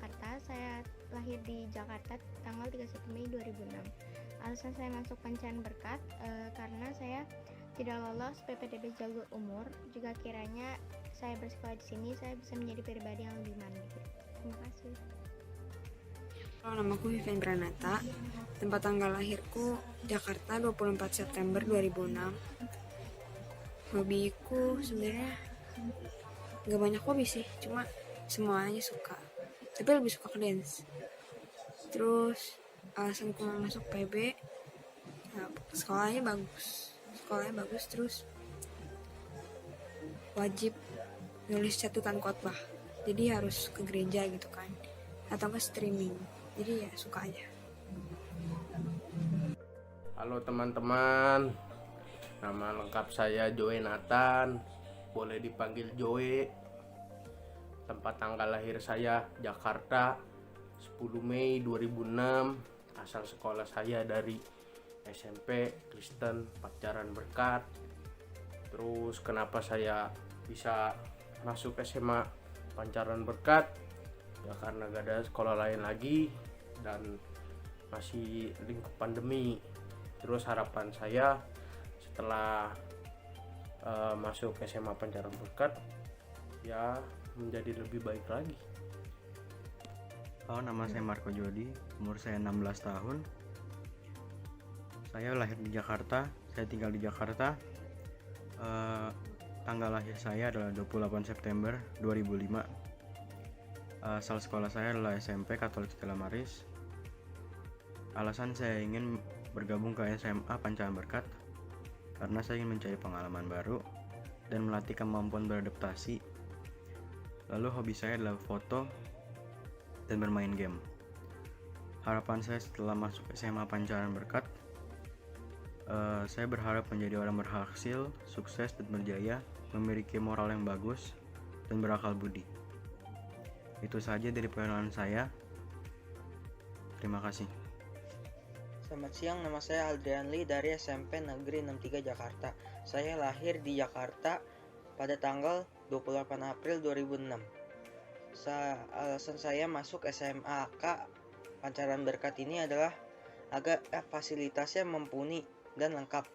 Jakarta. Saya lahir di Jakarta tanggal 31 Mei 2006. Alasan saya masuk Pancaran Berkat karena saya tidak lolos PPDB jalur umur. Jika kiranya saya bersekolah di sini, saya bisa menjadi pribadi yang lebih mandiri. Terima kasih. Halo, namaku Vivian Branata. Tempat tanggal lahirku Jakarta 24 September 2006. Hobiku sebenarnya nggak banyak hobi sih, cuma semuanya suka. Tapi lebih suka ke dance. Terus alasanku mau masuk PB, nah, sekolahnya bagus, terus wajib nulis catatan khotbah. Jadi harus ke gereja gitu kan, atau ke streaming. Jadi ya suka aja. Halo teman-teman, nama lengkap saya Joe Nathan, boleh dipanggil Joe. Tempat tanggal lahir saya Jakarta 10 Mei 2006. Asal sekolah saya dari SMP Kristen Pancaran Berkat. Terus kenapa saya bisa masuk SMA Pancaran Berkat? Ya karena gak ada sekolah lain lagi dan masih lingkup pandemi. Terus harapan saya setelah masuk SMA Pancaran Berkat ya menjadi lebih baik lagi. Halo, nama saya Marco Jody, umur saya 16 tahun. Saya lahir di Jakarta, saya tinggal di Jakarta. Tanggal lahir saya adalah 28 September 2005. Asal sekolah saya adalah SMP Katolik Stella Maris. Alasan saya ingin bergabung ke SMA Pancaran Berkat karena saya ingin mencari pengalaman baru dan melatih kemampuan beradaptasi. Lalu hobi saya adalah foto dan bermain game. Harapan saya setelah masuk SMA Pancaran Berkat, saya berharap menjadi orang berhasil, sukses dan berjaya, memiliki moral yang bagus dan berakal budi. Itu saja dari perkenalan saya. Terima kasih. Selamat siang, nama saya Aldrian Lee dari SMP Negeri 63 Jakarta. Saya lahir di Jakarta pada tanggal 28 April 2006. Alasan saya masuk SMA AK Pancaran Berkat ini adalah agar fasilitasnya mumpuni dan lengkap.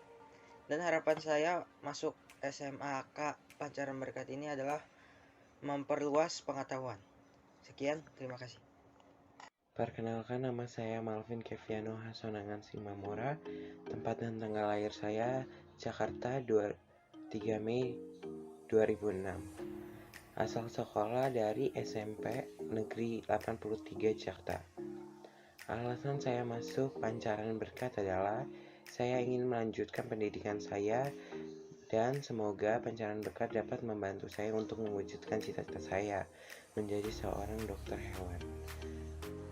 Dan harapan saya masuk SMA AK Pancaran Berkat ini adalah memperluas pengetahuan. Sekian, terima kasih. Perkenalkan, nama saya Malvin Keviano Hasonangan Simamora. Tempat dan tanggal lahir saya Jakarta 3 Mei 2006. Asal sekolah dari SMP Negeri 83 Jakarta. Alasan saya masuk Pancaran Berkat adalah saya ingin melanjutkan pendidikan saya dan semoga Pancaran Berkat dapat membantu saya untuk mewujudkan cita-cita saya menjadi seorang dokter hewan.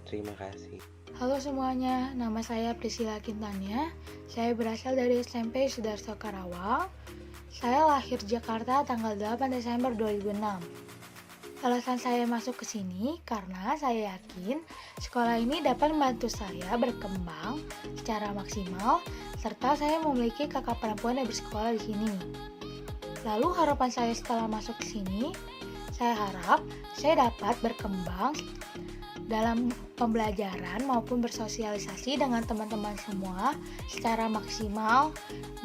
Terima kasih. Halo semuanya, nama saya Priscilla Quintania. Saya berasal dari SMP Sudarso Karawang. Saya lahir di Jakarta tanggal 8 Desember 2006. Alasan saya masuk ke sini karena saya yakin sekolah ini dapat membantu saya berkembang secara maksimal serta saya memiliki kakak perempuan yang bersekolah di sini. Lalu harapan saya setelah masuk ke sini, saya harap saya dapat berkembang dalam pembelajaran maupun bersosialisasi dengan teman-teman semua secara maksimal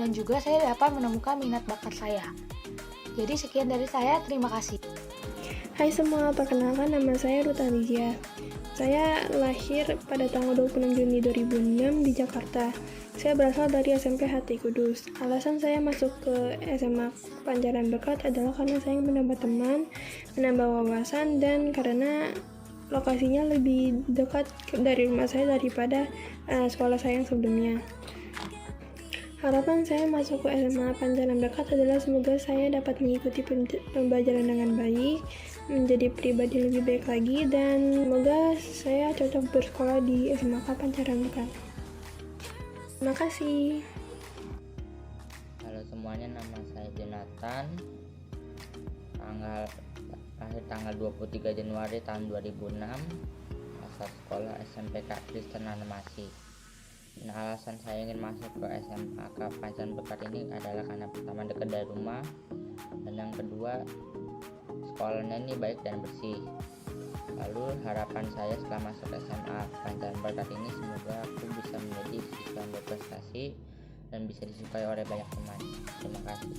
dan juga saya dapat menemukan minat bakat saya. Jadi sekian dari saya, terima kasih. Hai semua, perkenalkan nama saya Ruth Alizia. Saya lahir pada tanggal 26 Juni 2006 di Jakarta. Saya berasal dari SMP Hati Kudus. Alasan saya masuk ke SMA Pancaran Berkat adalah karena saya ingin menambah teman, menambah wawasan, dan karena lokasinya lebih dekat dari rumah saya daripada sekolah saya yang sebelumnya. Harapan saya masuk ke SMA Pancaran Berkat adalah semoga saya dapat mengikuti pembelajaran dengan baik, menjadi pribadi lebih baik lagi, dan semoga saya cocok bersekolah di SMA Pancaran Berkat. Terima kasih. Halo semuanya, nama saya Jonathan. Lahir tanggal 23 Januari tahun 2006. Asal sekolah SMPK Kristen Animasi. Nah, alasan saya ingin masuk ke SMA Pancaran Berkat ini adalah karena pertama dekat dari rumah, dan yang kedua sekolahnya ini baik dan bersih. Lalu harapan saya setelah masuk SMA Pancaran Berkat ini, semoga aku bisa menjadi siswa yang berprestasi dan bisa disukai oleh banyak teman. Terima kasih.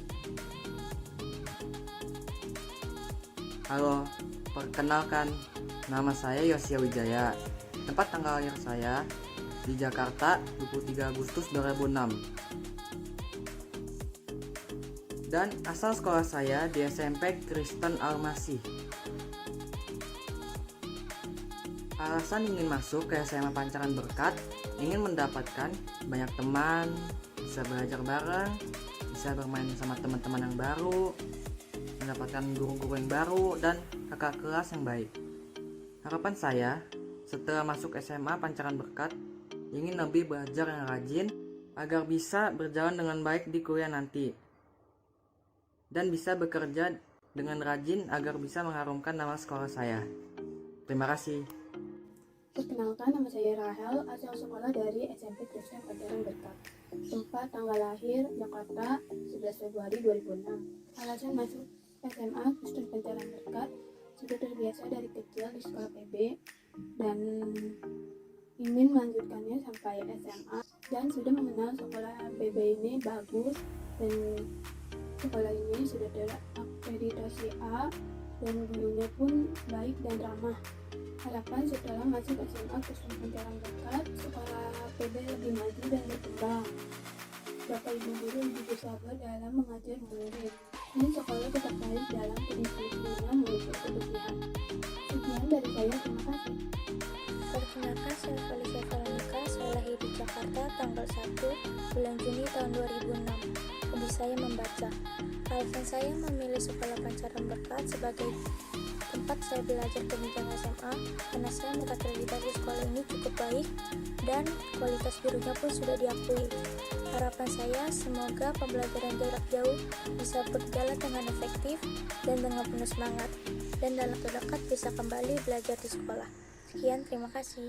Halo, perkenalkan, nama saya Yosia Wijaya. Tempat tanggal lahir saya di Jakarta 23 Agustus 2006. Dan asal sekolah saya di SMP Kristen Al-Masih. Alasan ingin masuk ke SMA Pancaran Berkat, ingin mendapatkan banyak teman, bisa belajar bareng, bisa bermain sama teman-teman yang baru, mendapatkan guru-guru yang baru, dan kakak kelas yang baik. Harapan saya, setelah masuk SMA Pancaran Berkat, ingin lebih belajar yang rajin, agar bisa berjalan dengan baik di kuliah nanti. Dan bisa bekerja dengan rajin agar bisa mengharumkan nama sekolah saya. Terima kasih. Perkenalkan, nama saya Rahel, asal sekolah dari SMP Kristen Pancaran Berkat. Tempat tanggal lahir Jakarta 11 Februari 2006. Alasan masuk SMA Kristen Pancaran Berkat, sudah terbiasa dari kecil di sekolah PB dan ingin melanjutkannya sampai SMA, dan sudah mengenal sekolah PB ini bagus dan sekolah ini sudah terakreditasi A dan gurunya pun baik dan ramah. Harapan setelah masuk SMA Kristen Pancaran Berkat, sekolah PB lebih maju dan berkembang. Bapak Ibu guru lebih bersabar dalam mengajar murid, dan sekolah tetap baik dalam kedisiplinan mengikuti kebersihan. Sekian dari saya, terima kasih. Perkenalkan, saya Felicia Veronica, saya lahir di Jakarta tanggal 1 bulan Juni tahun 2006. Hobi saya membaca. Alasan saya memilih sekolah Pancaran Berkat sebagai tempat saya belajar jenjang SMA karena saya terakreditasi sekolah ini cukup baik dan kualitas gurunya pun sudah diakui. Harapan saya semoga pembelajaran jarak jauh bisa berjalan dengan efektif dan dengan penuh semangat, dan dalam waktu dekat bisa kembali belajar di sekolah. Sekian, terima kasih.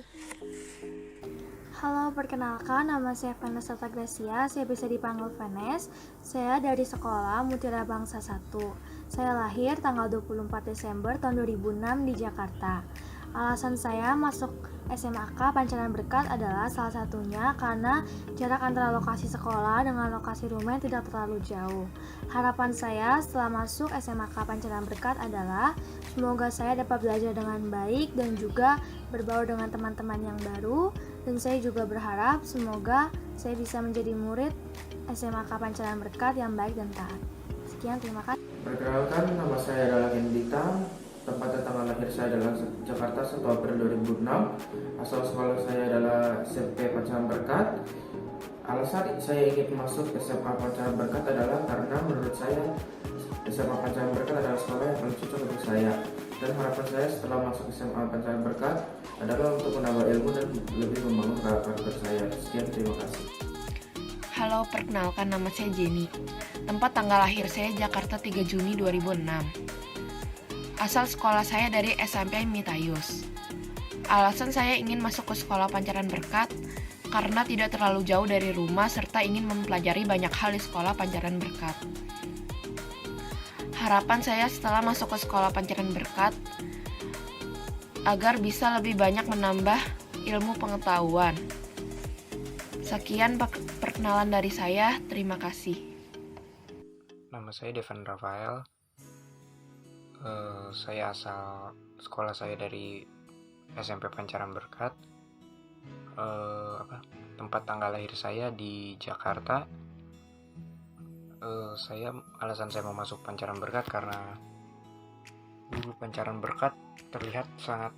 Halo, perkenalkan, nama saya Vanessa Gracia, saya bisa dipanggil Vanes. Saya dari sekolah Mutiara Bangsa 1. Saya lahir tanggal 24 Desember tahun 2006 di Jakarta. Alasan saya masuk SMAK Pancaran Berkat adalah salah satunya karena jarak antara lokasi sekolah dengan lokasi rumah tidak terlalu jauh. Harapan saya setelah masuk SMAK Pancaran Berkat adalah semoga saya dapat belajar dengan baik dan juga berbaur dengan teman-teman yang baru, dan saya juga berharap semoga saya bisa menjadi murid SMAK Pancaran Berkat yang baik dan taat. Sekian, terima kasih. Perkenalkan, nama saya adalah Hendita. Tempat dan tanggal lahir saya adalah Jakarta 1 April 2006. Asal sekolah saya adalah SMP Pancaran Berkat. Alasan saya ingin masuk SMA Pancaran Berkat adalah karena menurut saya SMA Pancaran Berkat adalah sekolah yang paling cocok untuk saya. Dan harapan saya setelah masuk SMA Pancaran Berkat adalah untuk menambah ilmu dan lebih membangun karakter saya. Sekian, terima kasih. Halo, perkenalkan, nama saya Jenny. Tempat tanggal lahir saya Jakarta 3 Juni 2006. Asal sekolah saya dari SMP Mitayus. Alasan saya ingin masuk ke sekolah Pancaran Berkat karena tidak terlalu jauh dari rumah serta ingin mempelajari banyak hal di sekolah Pancaran Berkat. Harapan saya setelah masuk ke sekolah Pancaran Berkat agar bisa lebih banyak menambah ilmu pengetahuan. Sekian perkenalan dari saya, terima kasih. Nama saya Devan Rafael. Saya asal sekolah saya dari SMP Pancaran Berkat. Tempat tanggal lahir saya di Jakarta. Alasan saya mau masuk Pancaran Berkat karena guru Pancaran Berkat terlihat sangat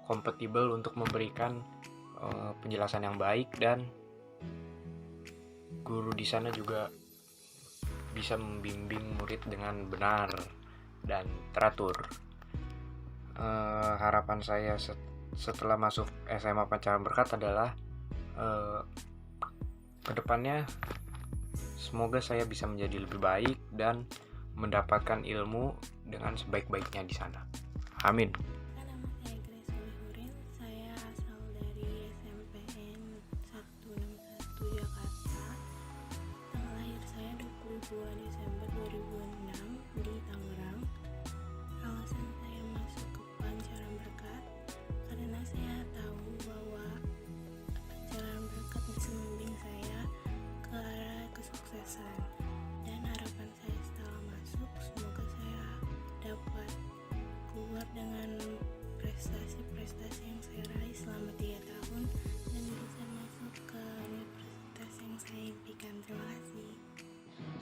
kompatibel untuk memberikan penjelasan yang baik, dan guru di sana juga bisa membimbing murid dengan benar dan teratur. Harapan saya setelah masuk SMA Pancaran Berkat adalah kedepannya semoga saya bisa menjadi lebih baik dan mendapatkan ilmu dengan sebaik-baiknya di sana. Amin. Nama saya Grace Solihurin, saya asal dari SMPN 161 Jakarta. Tanggal lahir saya 22 Desember 2006 di Tangerang. Alasan saya masuk ke Pancaran Berkat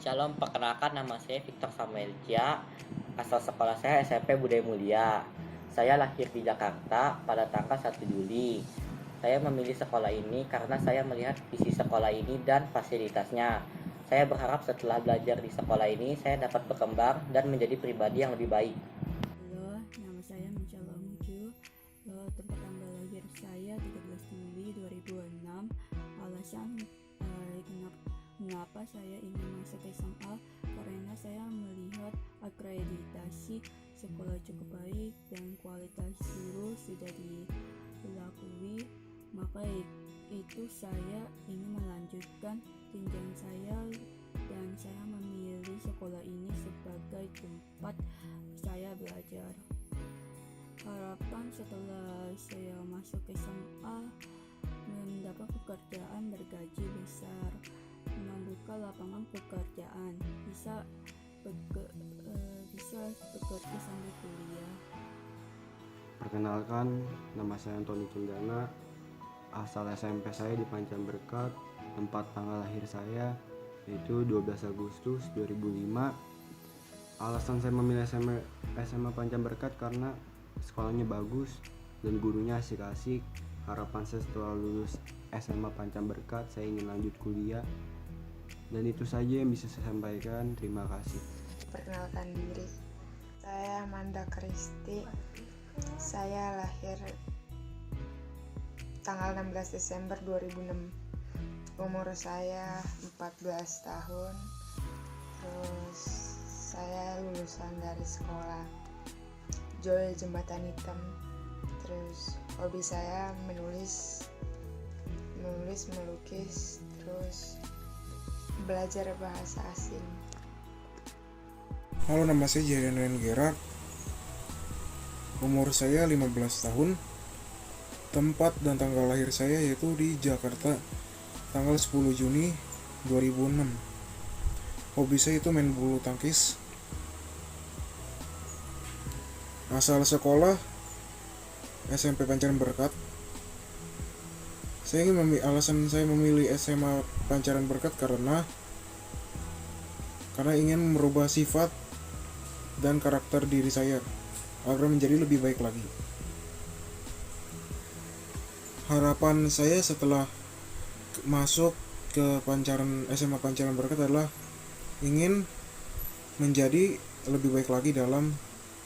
Shalom, perkenalkan nama saya Victor Samuelja. Asal sekolah saya SMP Budaya Mulia. Saya lahir di Jakarta pada tanggal 1 Juli. Saya memilih sekolah ini karena saya melihat visi sekolah ini dan fasilitasnya. Saya berharap setelah belajar di sekolah ini, saya dapat berkembang dan menjadi pribadi yang lebih baik. Halo, nama saya Michelle Muju. Tempat tanggal lahir saya 13 Juli 2006. Alasan kenapa saya ingin masuk SMA karena saya melihat akreditasi sekolah cukup baik dan kualitas guru sudah dilalui, maka itu saya ingin melanjutkan jenjang saya dan saya memilih sekolah ini sebagai tempat saya belajar. Harapan setelah saya masuk SMA mendapat pekerjaan bergaji besar, membuka lapangan pekerjaan, bisa bekerja sambil kuliah. Perkenalkan, nama saya Antoni Cendana. Asal SMP saya di Panjang Berkat. Tempat tanggal lahir saya yaitu 12 Agustus 2005. Alasan saya memilih SMA Panjang Berkat karena sekolahnya bagus dan gurunya asik-asik. Harapan saya setelah lulus SMA Panjang Berkat, saya ingin lanjut kuliah. Dan itu saja yang bisa saya sampaikan. Terima kasih. Perkenalkan diri, saya Amanda Kristi. Saya lahir tanggal 16 Desember 2006. Umur saya 14 tahun. Terus saya lulusan dari sekolah Joy Jembatan Hitam. Terus hobi saya menulis, melukis, terus belajar bahasa asing. Halo, nama saya Jaren Gerard. Umur saya 15 tahun. Tempat dan tanggal lahir saya yaitu di Jakarta, tanggal 10 Juni 2006. Hobi saya itu main bulu tangkis. Asal sekolah SMP Pancaran Berkat. Alasan saya memilih SMA Pancaran Berkat karena ingin merubah sifat dan karakter diri saya agar menjadi lebih baik lagi. Harapan saya setelah masuk ke SMA Pancaran Berkat adalah ingin menjadi lebih baik lagi dalam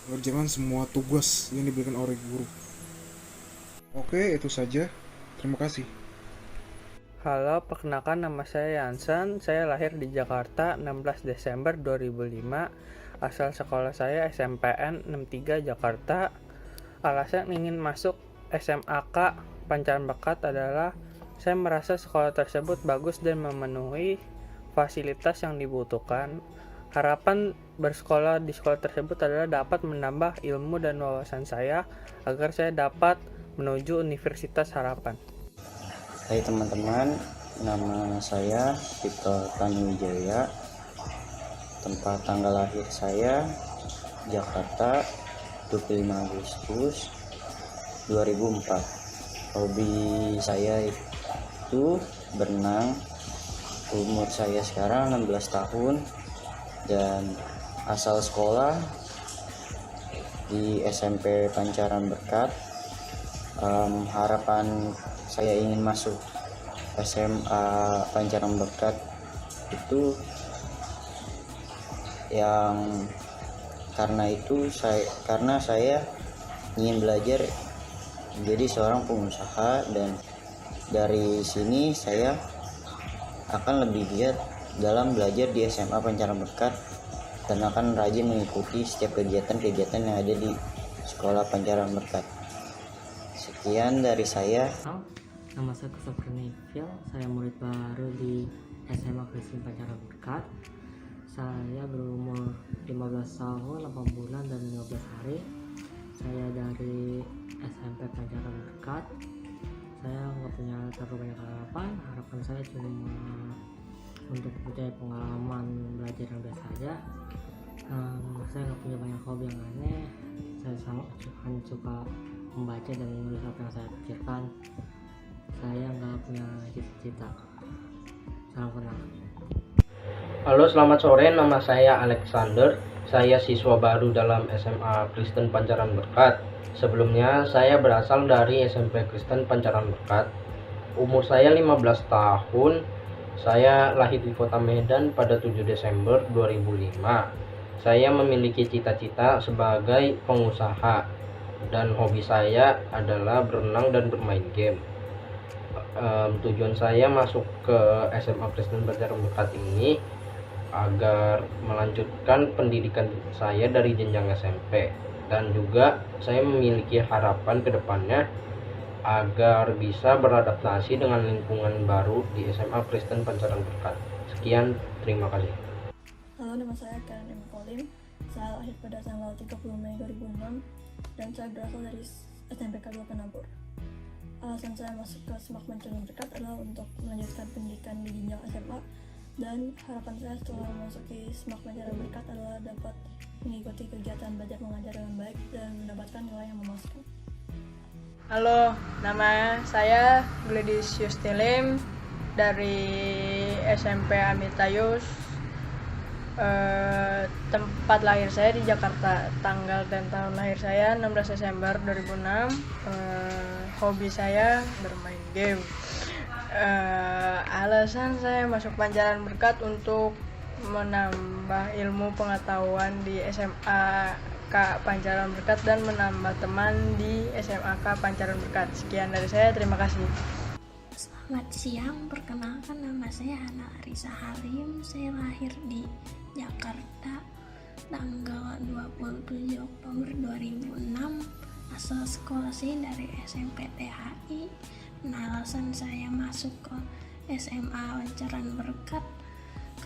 mengerjakan semua tugas yang diberikan oleh guru. Oke, itu saja. Terima kasih. Halo, perkenalkan nama saya Yansan. Saya lahir di Jakarta 16 Desember 2005. Asal sekolah saya SMPN 63 Jakarta. Alasan ingin masuk SMAK Pancaran Berkat adalah saya merasa sekolah tersebut bagus dan memenuhi fasilitas yang dibutuhkan. Harapan bersekolah di sekolah tersebut adalah dapat menambah ilmu dan wawasan saya agar saya dapat menuju Universitas Harapan. Hai teman-teman, nama saya Victor Tanuwijaya. Tempat tanggal lahir saya Jakarta 25 Agustus 2004. Hobi saya itu berenang. Umur saya sekarang 16 tahun dan asal sekolah di SMP Pancaran Berkat. Harapan saya ingin masuk SMA Pancaran Berkat itu karena saya ingin belajar menjadi seorang pengusaha, dan dari sini saya akan lebih giat dalam belajar di SMA Pancaran Berkat dan akan rajin mengikuti setiap kegiatan-kegiatan yang ada di sekolah Pancaran Berkat. Sekian dari saya. Nama saya Christopher Neville, saya murid baru di SMA Kristen Pancaran Berkat. Saya berumur 15 tahun, 8 bulan, dan 15 hari. Saya dari SMP Pancaran Berkat. Saya nggak punya terlalu banyak harapan saya cuma untuk punya pengalaman belajar yang biasa aja. Saya nggak punya banyak hobi yang aneh. Saya hanya suka membaca dan menulis apa yang saya pikirkan. Saya nggak punya cita-cita. Salam kenal. Halo, selamat sore. Nama saya Alexander. Saya siswa baru dalam SMA Kristen Pancaran Berkat. Sebelumnya, saya berasal dari SMP Kristen Pancaran Berkat. Umur saya 15 tahun. Saya lahir di Kota Medan pada 7 Desember 2005. Saya memiliki cita-cita sebagai pengusaha dan hobi saya adalah berenang dan bermain game. Tujuan saya masuk ke SMA Kristen Pancaran Berkat ini agar melanjutkan pendidikan saya dari jenjang SMP, dan juga saya memiliki harapan ke depannya agar bisa beradaptasi dengan lingkungan baru di SMA Kristen Pancaran Berkat. Sekian, terima kasih. Halo, nama saya Karen M. Kolim. Saya lahir pada tanggal 30 Mei 2006 dan saya berasal dari SMPK 2 Penabur. Alasan saya masuk ke SMA Pancaran Berkat adalah untuk melanjutkan pendidikan di jenjang SMA, dan harapan saya setelah memasuki SMA Pancaran Berkat adalah dapat mengikuti kegiatan belajar mengajar dengan baik dan mendapatkan nilai yang memuaskan. Halo, nama saya Gladys Yustilim dari SMP Amitayus. Tempat lahir saya di Jakarta. Tanggal dan tahun lahir saya 16 Desember 2006. Hobi saya bermain game. Alasan saya masuk Pancaran Berkat untuk menambah ilmu pengetahuan di SMA Pancaran Berkat dan menambah teman di SMA Pancaran Berkat. Sekian dari saya, terima kasih. Selamat siang, perkenalkan nama saya Hana Arisa Halim. Saya lahir di Jakarta tanggal 27 Oktober 2006. Asal sekolah saya dari SMP THI. Alasan saya masuk ke SMA Pancaran Berkat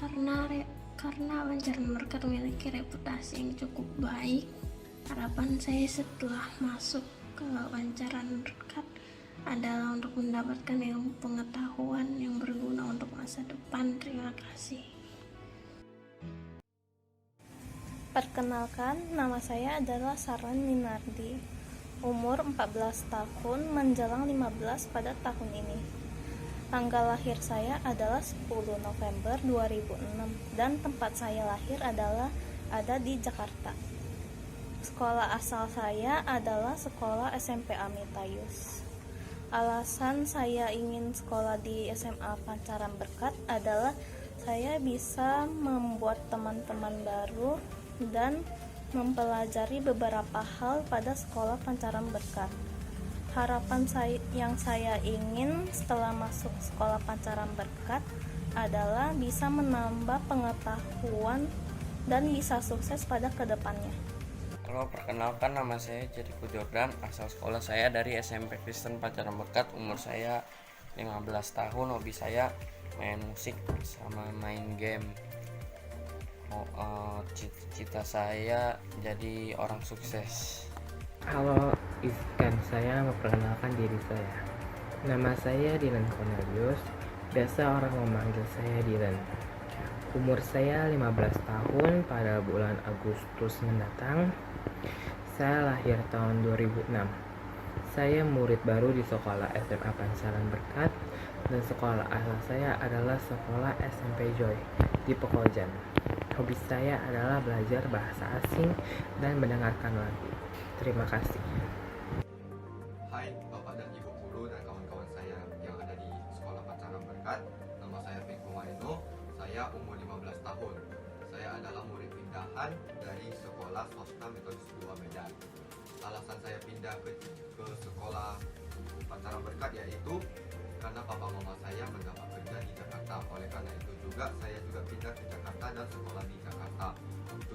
karena Pancaran Berkat memiliki reputasi yang cukup baik. Harapan saya setelah masuk ke Pancaran Berkat adalah untuk mendapatkan ilmu pengetahuan yang berguna untuk masa depan. Terima kasih. Perkenalkan, nama saya adalah Saran Minardi. Umur 14 tahun menjelang 15 pada tahun ini. Tanggal lahir saya adalah 10 November 2006 dan tempat saya lahir ada di Jakarta. Sekolah asal saya adalah sekolah SMP Amitayus. Alasan saya ingin sekolah di SMA Pancaran Berkat adalah saya bisa membuat teman-teman baru dan mempelajari beberapa hal pada sekolah Pancaran Berkat. Harapan yang saya ingin setelah masuk sekolah Pancaran Berkat adalah bisa menambah pengetahuan dan bisa sukses pada kedepannya. Halo, perkenalkan nama saya Jericho Jordan. Asal sekolah saya dari SMP Kristen Pancaran Berkat. Umur saya 15 tahun. Hobi saya main musik sama main game. Cita-cita saya jadi orang sukses. Halo, izinkan saya memperkenalkan diri saya. Nama saya Dylan Cornelius. Biasa orang memanggil saya Dylan. Umur saya 15 tahun pada bulan Agustus mendatang. Saya lahir tahun 2006. Saya murid baru di sekolah SMA Pancaran Berkat, dan sekolah asal saya adalah sekolah SMP Joy di Pekojan. Hobi saya adalah belajar bahasa asing dan mendengarkan lagu. Terima kasih. Hai Bapak dan Ibu guru dan kawan-kawan saya yang ada di sekolah Pancaran Berkat. Nama saya Peko Maeno. Saya umur 15 tahun. Saya adalah murid pindahan dari sekolah swasta Metodis 2 Medan. Alasan saya pindah ke sekolah Pancaran Berkat yaitu karena papa mama saya mendapat kerja di Jakarta. Oleh karena itu juga saya juga pindah ke Jakarta dan sekolah di Jakarta.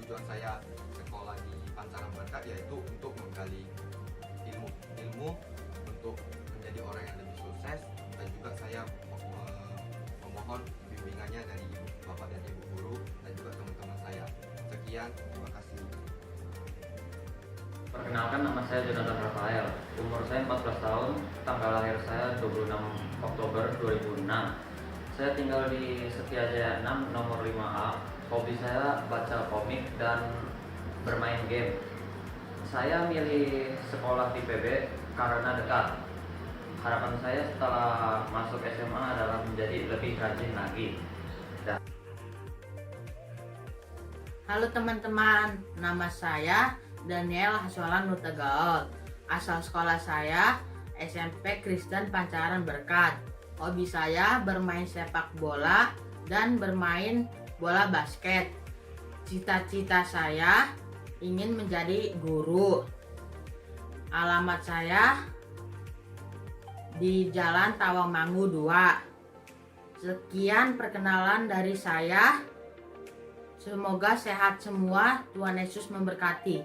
Tujuan saya sekolah di Pancaran Berkat yaitu untuk menggali ilmu untuk menjadi orang yang lebih sukses, dan juga saya memohon bimbingannya dari bapak dan ibu guru dan juga teman-teman saya. Sekian, terima kasih. Perkenalkan, nama saya Jonathan Rafael. Umur saya 14 tahun, tanggal lahir saya 26 Oktober 2006. Saya tinggal di Setiajaya 6 nomor 5A. Hobi saya baca komik dan bermain game. Saya milih sekolah di PB karena dekat. Harapan saya setelah masuk SMA adalah menjadi lebih rajin lagi. Halo teman-teman, nama saya Daniel Haswalan Nutagaol. Asal sekolah saya SMP Kristen Pancaran Berkat. Hobi saya bermain sepak bola dan bermain bola basket. Cita-cita saya ingin menjadi guru. Alamat saya di Jalan Tawangmangu 2. Sekian perkenalan dari saya. Semoga sehat semua. Tuhan Yesus memberkati.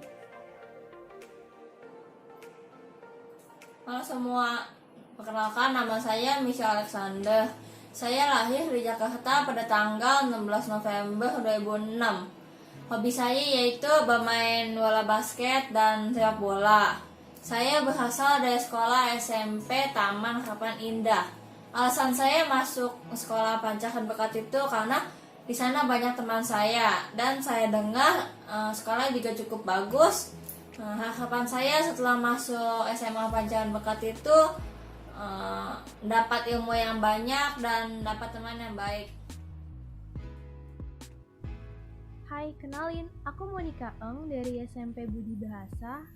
Halo semua, perkenalkan nama saya Michelle Alexander. Saya lahir di Jakarta pada tanggal 16 November 2006. Hobi saya yaitu bermain bola basket dan sepak bola. Saya berasal dari sekolah SMP Taman Harapan Indah. Alasan saya masuk sekolah Pancaran Berkat itu karena di sana banyak teman saya dan saya dengar sekolah juga cukup bagus. Harapan saya setelah masuk SMA Pancaran Berkat itu dapat ilmu yang banyak dan dapat teman yang baik. Hai, kenalin, aku Monica Eng dari SMP Budi Bahasa.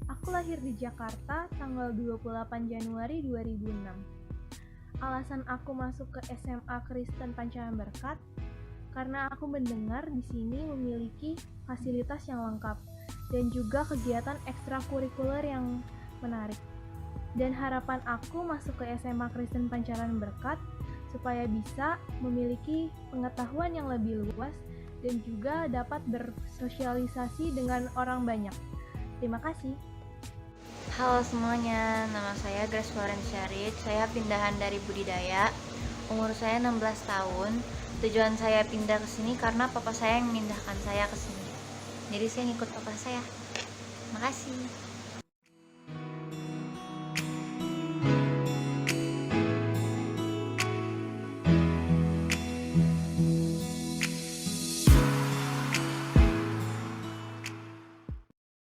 Aku lahir di Jakarta tanggal 28 Januari 2006. Alasan aku masuk ke SMA Kristen Pancaran Berkat karena aku mendengar di sini memiliki fasilitas yang lengkap dan juga kegiatan ekstrakurikuler yang menarik. Dan harapan aku masuk ke SMA Kristen Pancaran Berkat supaya bisa memiliki pengetahuan yang lebih luas dan juga dapat bersosialisasi dengan orang banyak. Terima kasih. Halo semuanya, nama saya Grace Warren Syarid. Saya pindahan dari Budidaya. Umur saya 16 tahun. Tujuan saya pindah ke sini karena papa saya yang memindahkan saya ke sini. Jadi saya ngikut papa saya. Makasih.